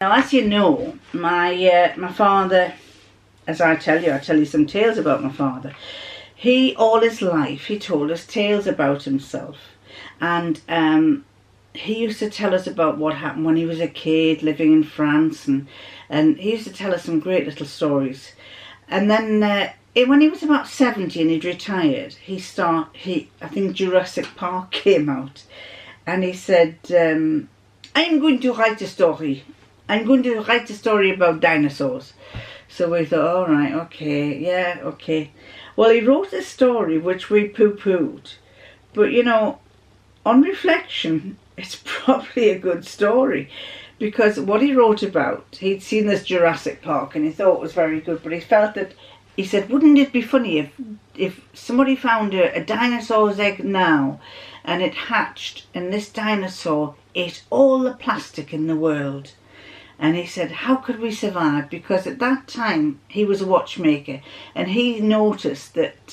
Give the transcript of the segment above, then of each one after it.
Now, as you know, my father, as I tell you some tales about my father. All his life, he told us tales about himself. And he used to tell us about what happened when he was a kid living in France. And he used to tell us some great little stories. And then when he was about 70 and he'd retired, I think Jurassic Park came out. And he said, I'm going to write a story. I'm going to write a story about dinosaurs. So we thought, all right, okay, yeah, okay. Well, he wrote a story which we poo-pooed. But, you know, on reflection, it's probably a good story. Because what he wrote about, he'd seen this Jurassic Park and he thought it was very good. But he felt that, he said, wouldn't it be funny if somebody found a dinosaur's egg now and it hatched and this dinosaur ate all the plastic in the world? And he said, how could we survive? Because at that time, he was a watchmaker. And he noticed that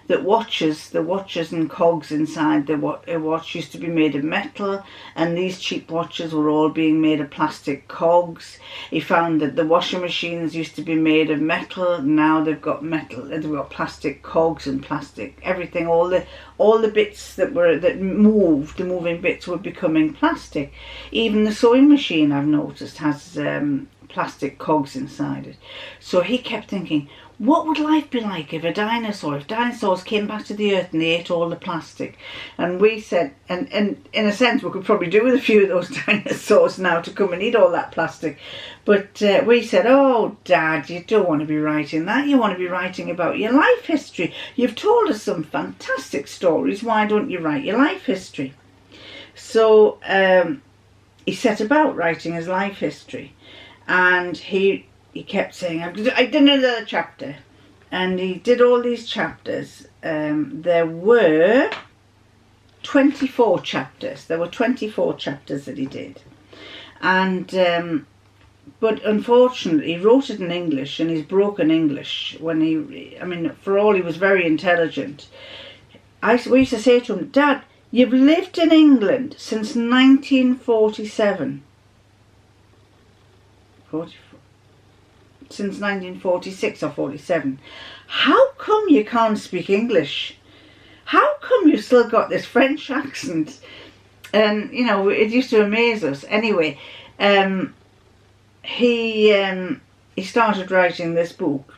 the watches and cogs inside the watch used to be made of metal. And these cheap watches were all being made of plastic cogs. He found that the washing machines used to be made of metal. Now they've got plastic cogs and plastic everything. All the bits that moved, the moving bits, were becoming plastic. Even the sewing machine, I've noticed, has plastic cogs inside it. So he kept thinking, what would life be like if dinosaurs came back to the earth and they ate all the plastic? And we said, and in a sense we could probably do with a few of those dinosaurs now to come and eat all that plastic. But we said, oh Dad, you don't want to be writing that. You want to be writing about your life history. You've told us some fantastic stories. Why don't you write your life history? So he set about writing his life history. And he kept saying, I did another chapter. And he did all these chapters. There were 24 chapters. There were 24 chapters that he did. And but unfortunately, he wrote it in English, and he's broken English. For all he was very intelligent. We used to say to him, Dad, you've lived in England since 1947. Since 1946 or 47. How come you can't speak English? How come you still got this French accent? And, you know, it used to amaze us. Anyway, he started writing this book,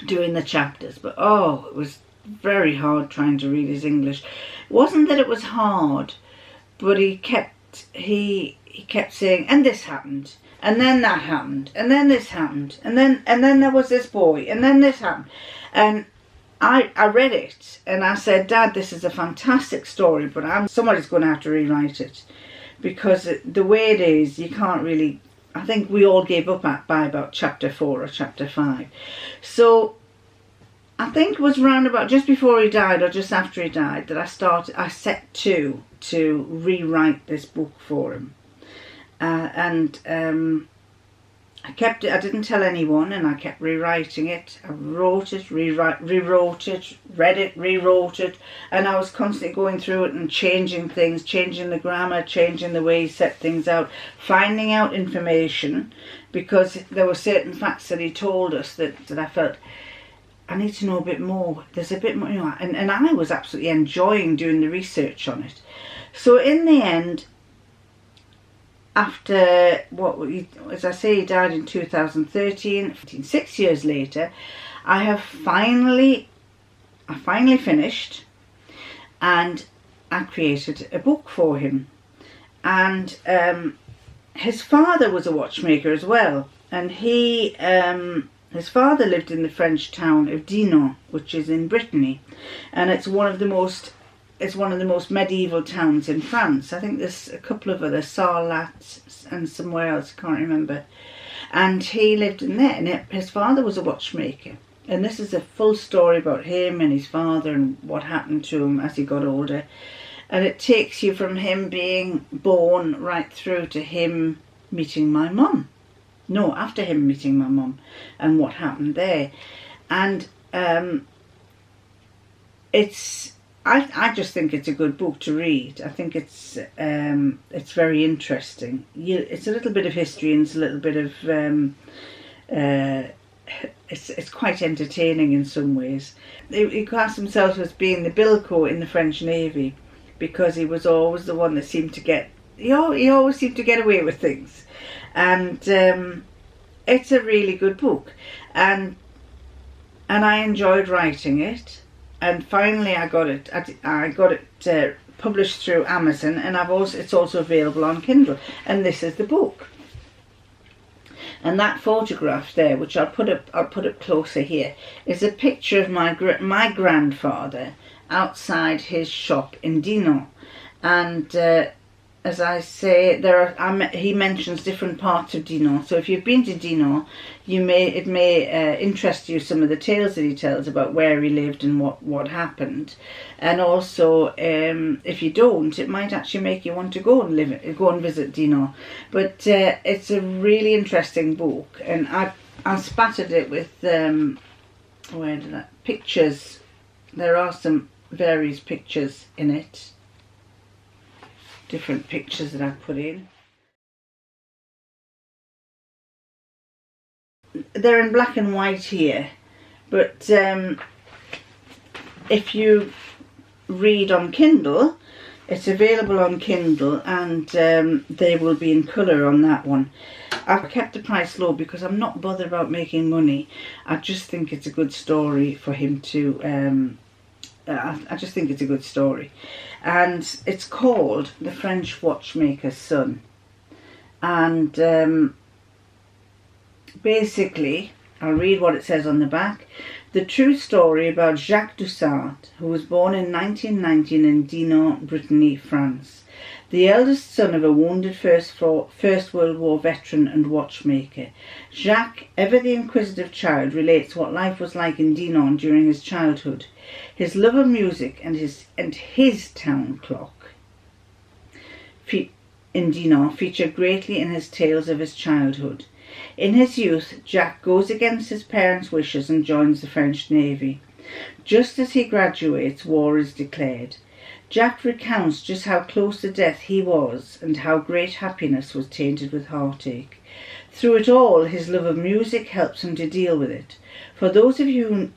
doing the chapters. But, it was very hard trying to read his English. It wasn't that it was hard, but he kept saying, and this happened. And then that happened, and then this happened, and then there was this boy, and then this happened. And I read it, and I said, Dad, this is a fantastic story, but somebody's going to have to rewrite it. Because the way it is, you can't really, I think we all gave up by about chapter 4 or chapter 5. So I think it was round about just before he died or just after he died that I set to rewrite this book for him. I didn't tell anyone, and I kept rewriting it. I wrote it, rewrote it, read it, rewrote it, and I was constantly going through it and changing things, changing the grammar, changing the way he set things out, finding out information, because there were certain facts that he told us that I felt, I need to know a bit more. There's a bit more, you know, and I was absolutely enjoying doing the research on it. So in the end, after, as I say, he died in 2013, 6 years later, I finally finished, and I created a book for him. And his father was a watchmaker as well, and his father lived in the French town of Dinan, which is in Brittany, and it's one of the most medieval towns in France. I think there's a couple of others, Sarlat and somewhere else, I can't remember. And he lived in there, and his father was a watchmaker. And this is a full story about him and his father and what happened to him as he got older. And it takes you from him being born right through to him meeting my mum. No, after him meeting my mum and what happened there. And it's I just think it's a good book to read. I think it's very interesting. It's a little bit of history, and it's a little bit of it's quite entertaining in some ways. He classed himself as being the Bilko in the French Navy, because he was always the one that seemed to get he always seemed to get away with things, and it's a really good book, and I enjoyed writing it. And finally, I got it. I got it published through Amazon, and it's also available on Kindle. And this is the book. And that photograph there, which I'll put up closer here, is a picture of my grandfather outside his shop in Dinan. And as I say, he mentions different parts of Dinan. So if you've been to Dinan, it may interest you some of the tales that he tells about where he lived and what happened. And also, if you don't, it might actually make you want to go and visit Dinan. But it's a really interesting book, and I spattered it with pictures. There are some various pictures in it. Different pictures that I've put in. They're in black and white here, but if you read on Kindle, it's available on Kindle, and they will be in colour on that one. I've kept the price low because I'm not bothered about making money. I just think it's a good story for him to I just think it's a good story. And it's called The French Watchmaker's Son. And basically, I'll read what it says on the back. The true story about Jacques Doussart, who was born in 1919 in Dinan, Brittany, France. The eldest son of a wounded First World War veteran and watchmaker. Jacques, ever the inquisitive child, relates what life was like in Dinan during his childhood. His love of music and his town clock in Dinan feature greatly in his tales of his childhood. In his youth, Jacques goes against his parents' wishes and joins the French Navy. Just as he graduates, war is declared. Jacques recounts just how close to death he was and how great happiness was tainted with heartache. Through it all, his love of music helps him to deal with it. For those of you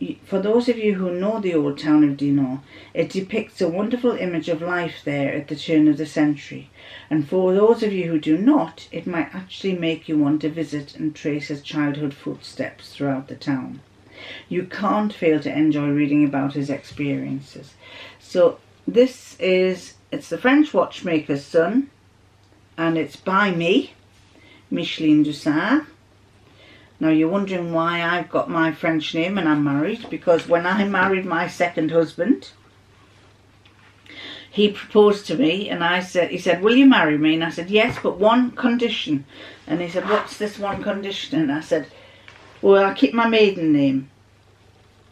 who know the old town of Dinan, it depicts a wonderful image of life there at the turn of the century. And for those of you who do not, it might actually make you want to visit and trace his childhood footsteps throughout the town. You can't fail to enjoy reading about his experiences. So it's The French Watchmaker's Son, and it's by me, Micheline Doussart. Now you're wondering why I've got my French name and I'm married, because when I married my second husband, he proposed to me, and he said, will you marry me? And I said, yes, but one condition. And he said, what's this one condition? And I said, well, I'll keep my maiden name.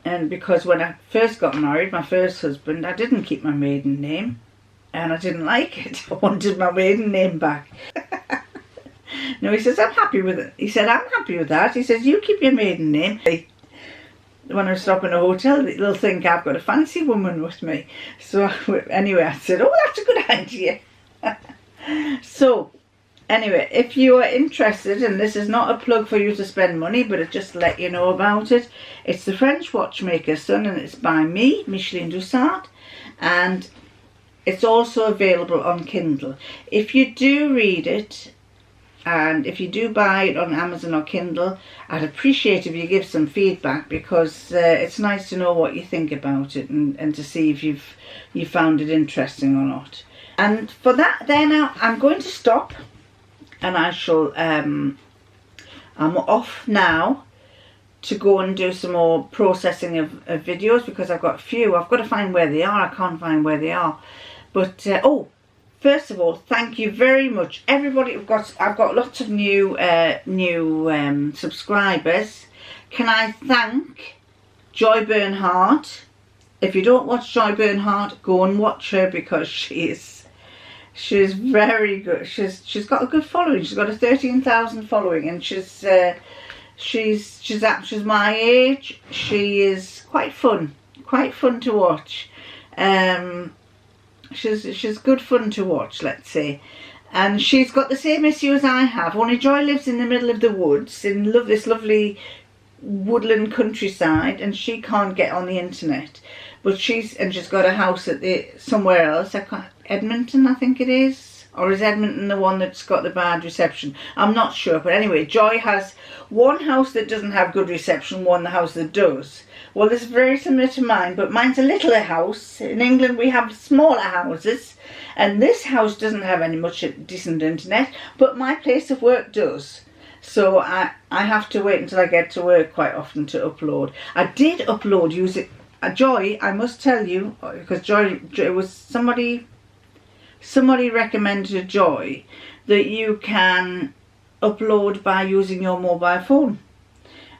And because when I first got married, my first husband, I didn't keep my maiden name, and I didn't like it. I wanted my maiden name back. No, he says, I'm happy with it. He said, I'm happy with that. He says, you keep your maiden name. When I stop in a hotel, they'll think I've got a fancy woman with me. So anyway, I said, oh, that's a good idea. So anyway, if you are interested, and this is not a plug for you to spend money, but it just to let you know about it, it's The French Watchmaker's Son, and it's by me, Micheline Doussart, and it's also available on Kindle. If you do read it, and if you do buy it on Amazon or Kindle, I'd appreciate if you give some feedback, because it's nice to know what you think about it, and to see if you found it interesting or not. And for that there now, I'm going to stop, and I shall, I'm off now to go and do some more processing of videos, because I've got a few. I've got to find where they are. I can't find where they are. But, first of all, thank you very much, everybody. I've got lots of new subscribers. Can I thank Joy Bernhardt? If you don't watch Joy Bernhardt, go and watch her, because she's very good. She's got a good following. She's got a 13,000 following, and she's my age. She is quite fun to watch. She's good fun to watch, let's say. And she's got the same issue as I have, only Joy lives in the middle of the woods in this lovely woodland countryside, and she can't get on the internet. But she's got a house at somewhere else. Edmonton, I think it is. Or is Edmonton the one that's got the bad reception? I'm not sure. But anyway, Joy has one house that doesn't have good reception, the house that does. Well, this is very similar to mine, but mine's a littler house. In England, we have smaller houses. And this house doesn't have any much decent internet, but my place of work does. So I have to wait until I get to work quite often to upload. I did upload using Joy, I must tell you, because Joy, it was somebody recommended to Joy that you can upload by using your mobile phone.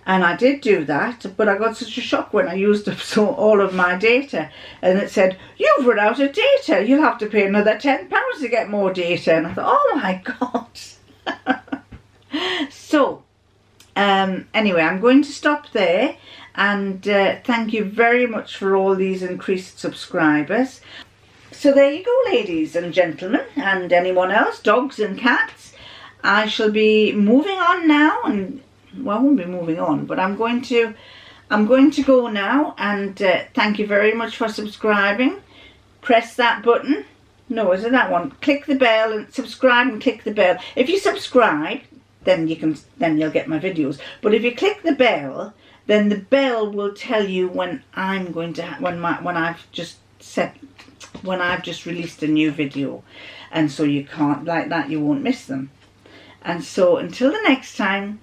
And I did do that, but I got such a shock when I used up all of my data. And it said, you've run out of data. You'll have to pay another £10 to get more data. And I thought, oh my God. So, anyway, I'm going to stop there. And thank you very much for all these increased subscribers. So there you go, ladies and gentlemen, and anyone else, dogs and cats. I shall be moving on now, and well, I won't be moving on, but I'm going to go now, and thank you very much for subscribing. Press that button. No, is it that one? Click the bell and subscribe, and click the bell. If you subscribe, then you'll get my videos. But if you click the bell, then the bell will tell you when I'm going to when I've just released a new video, and so you can't, like that, you won't miss them. And so until the next time,